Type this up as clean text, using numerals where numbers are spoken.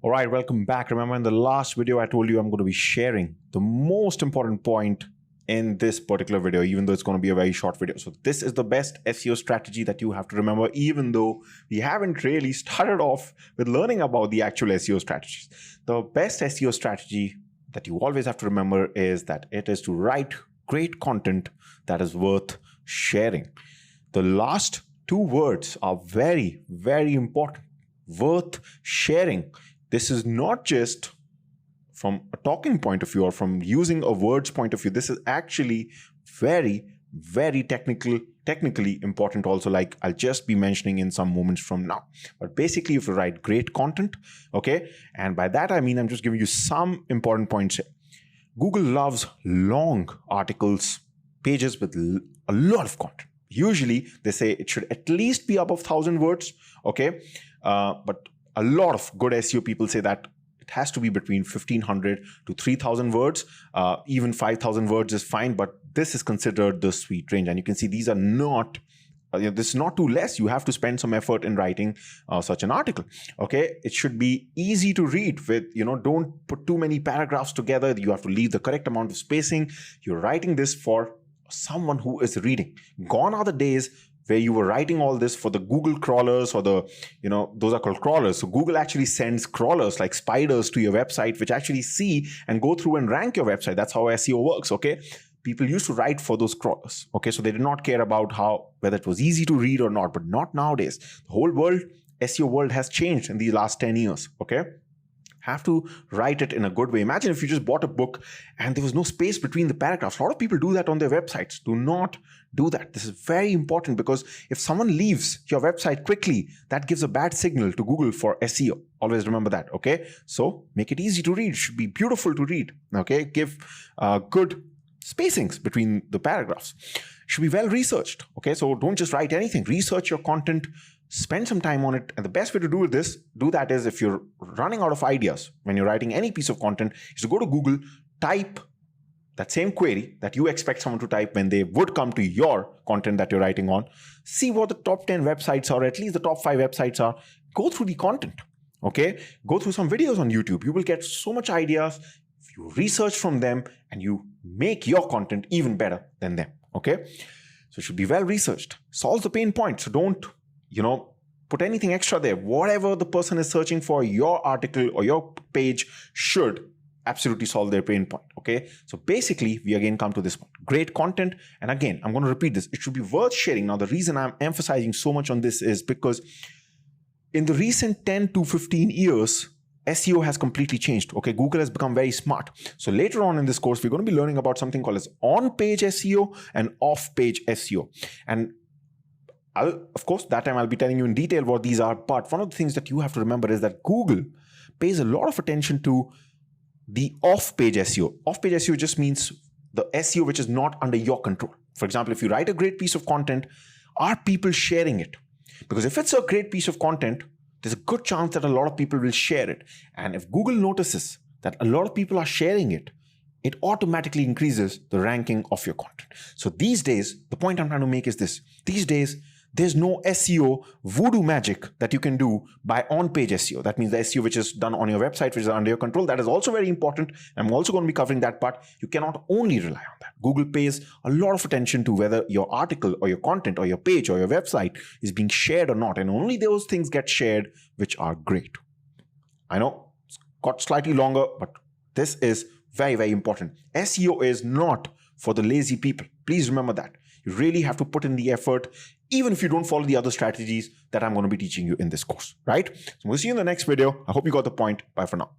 All right, welcome back. Remember in the last video, I told you I'm going to be sharing the most important point in this particular video, even though it's going to be a very short video. So this is the best SEO strategy that you have to remember, even though we haven't really started off with learning about the actual SEO strategies. The best SEO strategy that you always have to remember is that it is to write great content that is worth sharing. The last two words are very, very important. Worth sharing. This is not just from a talking point of view or from using a words point of view. This is actually very, very technically important also, like I'll just be mentioning in some moments from now. But basically, you have to write great content, okay? And by that, I mean, I'm just giving you some important points here. Google loves long articles, pages with a lot of content. Usually, they say it should at least be above 1,000 words, okay? But a lot of good SEO people say that it has to be between 1,500 to 3,000 words. Even 5,000 words is fine, but this is considered the sweet range. And you can see these are not, this is not too less. You have to spend some effort in writing such an article, okay? It should be easy to read with, don't put too many paragraphs together. You have to leave the correct amount of spacing. You're writing this for someone who is reading. Gone are the days where you were writing all this for the Google crawlers or the, those are called crawlers. So Google actually sends crawlers like spiders to your website, which actually see and go through and rank your website. That's how SEO works, okay? People used to write for those crawlers, okay? So they did not care about whether it was easy to read or not, but not nowadays. The whole world, SEO world has changed in the last 10 years, okay? Have to write it in a good way. Imagine if you just bought a book and there was no space between the paragraphs. A lot of people do that on their websites. Do not do that. This is very important because if someone leaves your website quickly, that gives a bad signal to Google for SEO. Always remember that, okay? So make it easy to read. It should be beautiful to read, okay? Give good spacings between the paragraphs. It should be well researched, okay? So don't just write anything. Research your content. Spend some time on it. And the best way to do that is if you're running out of ideas when you're writing any piece of content, is to go to Google, type that same query that you expect someone to type when they would come to your content that you're writing on. See what the top 10 websites are, at least the top 5 websites are. Go through the content, okay? Go through some videos on YouTube. You will get so much ideas if you research from them and you make your content even better than them, okay? So it should be well researched. Solve the pain point. So don't put anything extra there. Whatever the person is searching for, your article or your page should absolutely solve their pain point, okay? So basically, we again come to this point. Great content. And again, I'm going to repeat this. It should be worth sharing. Now, the reason I'm emphasizing so much on this is because in the recent 10 to 15 years, SEO has completely changed, okay? Google has become very smart. So later on in this course, we're going to be learning about something called as on-page SEO and off-page SEO. And of course, that time I'll be telling you in detail what these are. But one of the things that you have to remember is that Google pays a lot of attention to the off-page SEO. Off-page SEO just means the SEO which is not under your control. For example, if you write a great piece of content, are people sharing it? Because if it's a great piece of content, there's a good chance that a lot of people will share it. And if Google notices that a lot of people are sharing it, it automatically increases the ranking of your content. So these days, the point I'm trying to make is this. These days, there's no SEO voodoo magic that you can do by on-page SEO. That means the SEO which is done on your website, which is under your control. That is also very important. I'm also going to be covering that part. You cannot only rely on that. Google pays a lot of attention to whether your article or your content or your page or your website is being shared or not. And only those things get shared which are great. I know it's got slightly longer, but this is very, very important. SEO is not for the lazy people. Please remember that. You really have to put in the effort, even if you don't follow the other strategies that I'm going to be teaching you in this course, right? So we'll see you in the next video. I hope you got the point. Bye for now.